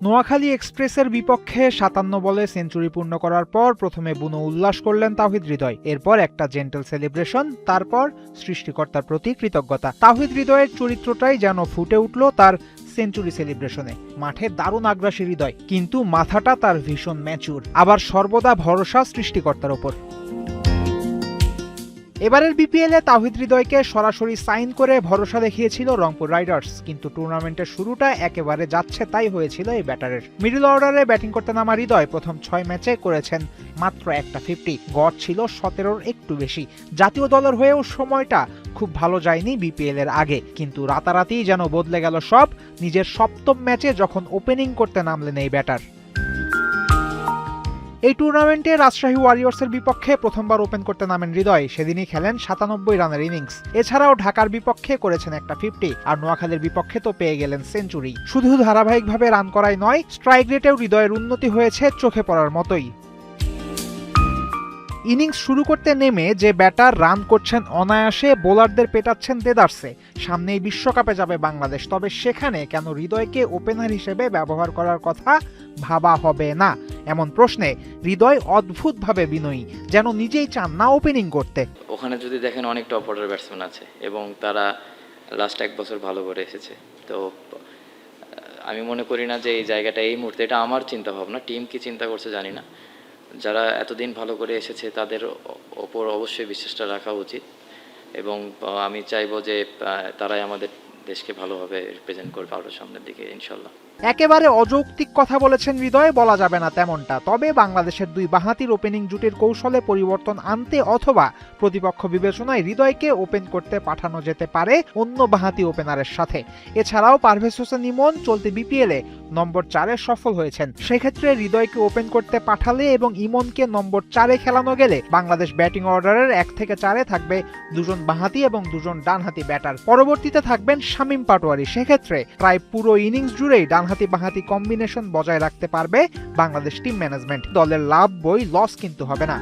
নোয়াখালী এক্সপ্রেসের বিপক্ষে ৫৭ বলে সেঞ্চুরি পূর্ণ করার পর প্রথমে বুনো উল্লাস করলেন তাওহিদ হৃদয়, এরপর একটা জেন্টল সেলিব্রেশন, তারপর সৃষ্টিকর্তার প্রতি কৃতজ্ঞতা। তাওহিদ হৃদয়ের চরিত্রটাই যেন ফুটে উঠল তার সেঞ্চুরি সেলিব্রেশনে। মাঠে দারুণ আগ্রাসী হৃদয়, কিন্তু মাথাটা তার ভীষণ ম্যাচুর, আবার সর্বদা ভরসা সৃষ্টিকর্তার ওপর। এবারের বিপিএলে তাওহিদ হৃদয়কে সরাসরি সাইন করে ভরসা দেখিয়েছিল রংপুর রাইডার্স, কিন্তু টুর্নামেন্টের শুরুটা একেবারে যাচ্ছে তাই হয়েছিল এই ব্যাটারের। মিডল অর্ডারে ব্যাটিং করতে নামা হৃদয় প্রথম ৬ ম্যাচে করেছেন মাত্র একটা 50, গড় ছিল ১৭-র একটু বেশি। জাতীয় দলের হয়েও সময়টা খুব ভালো যায়নি বিপিএল এর আগে, কিন্তু রাতারাতি যেন বদলে গেল সব নিজের ৭ম ম্যাচে যখন ওপেনিং করতে নামলেন এই ব্যাটার। এই টুর্নামেন্টে রাজশাহী ওয়ারিয়র্সের বিপক্ষে প্রথমবার ওপেন করতে নামেন হৃদয়, সেদিনই খেলেন ৯৭ রানের ইনিংস। এছাড়াও ঢাকার বিপক্ষে করেছেন একটা 50, আর নোয়াখালীর বিপক্ষে তো পেয়ে গেলেন সেঞ্চুরি। শুধু ধারাবাহিকভাবে রান করাই নয়, স্ট্রাইক রেটেও হৃদয়ের উন্নতি হয়েছে চোখে পড়ার মতোই। ইনিংস শুরু করতে নেমে যে ব্যাটার রান করছেন অনায়াসে, বোলারদের পেটাচ্ছেন দেদারসে। সামনেই বিশ্বকাপে যাবে বাংলাদেশ, তবে সেখানে কেন হৃদয়কে ওপেনার হিসেবে ব্যবহার করার কথা ভাবা হবে না? এমন প্রশ্নে হৃদয় অদ্ভুতভাবে বিনয়ী, যেন নিজেই চান না ওপেনিং করতে। ওখানে যদি দেখেন অনেক টপ অর্ডার ব্যাটসম্যান আছে এবং তারা লাস্ট 1 বছর ভালো করে এসেছে। তো আমি মনে করি না যে এই জায়গাটা এই মুহূর্তে, এটা আমার চিন্তা ভাবনা, টিম কি চিন্তা করছে জানি না। যারা এতদিন ভালো করে এসেছে তাদের ওপর অবশ্যই বিশ্বাসটা রাখা উচিত, এবং আমি চাইবো যে তারাই আমাদের দেশকে ভালোভাবে রিপ্রেজেন্ট করবে আরও সামনের দিকে ইনশাল্লাহ। একেবারে অযৌক্তিক কথা বলেছেন হৃদয়, বলা যাবে না তেমনটা। তবে বাংলাদেশের দুই বাঁহাতির ওপেনিং জুটির কৌশলে পরিবর্তন আনতে অথবা প্রতিপক্ষ বিবেচনায় হৃদয়কে ওপেন করতে পাঠানো যেতে পারে অন্য বাঁহাতি ওপেনারের সাথে। এছাড়াও পারভেজ হোসেন ইমন চলতি বিপিএলে নম্বর 4-এ সফল হয়েছেন। সেক্ষেত্রে হৃদয়কে ওপেন করতে পাঠালে এবং ইমনকে নম্বর 4-এ খেলানো গেলে বাংলাদেশ ব্যাটিং অর্ডারের 1 থেকে 4-এ থাকবে 2 জন বাঁহাতি এবং 2 জন ডানহাতি ব্যাটার। পরবর্তীতে থাকবেন শামীম পাটোয়ারি। সেক্ষেত্রে প্রায় পুরো ইনিংস জুড়েই ডানহাতি বাঁহাতি কম্বিনেশন বজায় রাখতে পারবে বাংলাদেশ টিম ম্যানেজমেন্ট। দলের লাভ বই লস কিন্তু হবে না।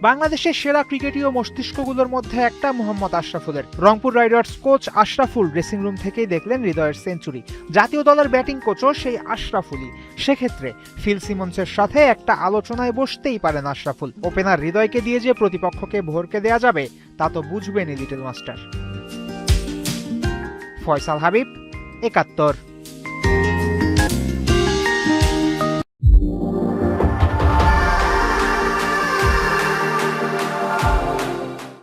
বাংলাদেশের সেরা ক্রিকেটীয় মস্তিষ্কগুলোর মধ্যে একটা মোহাম্মদ আশরাফুলের। Rangpur Riders coach Ashraful dressing room থেকেই দেখলেন হৃদয়ের সেঞ্চুরি। জাতীয় দলের ব্যাটিং কোচও সেই আশরাফুলই। সেক্ষেত্রে ফিল সিমন্সের সাথে একটা আলোচনায় বসতেই পারেন আশরাফুল। ওপেনার হৃদয়কে দিয়ে যে প্রতিপক্ষকে ভরকে দেয়া যাবে তা তো বুঝবেনই লিটল মাস্টার। ফয়সাল হাবিব, ৭১।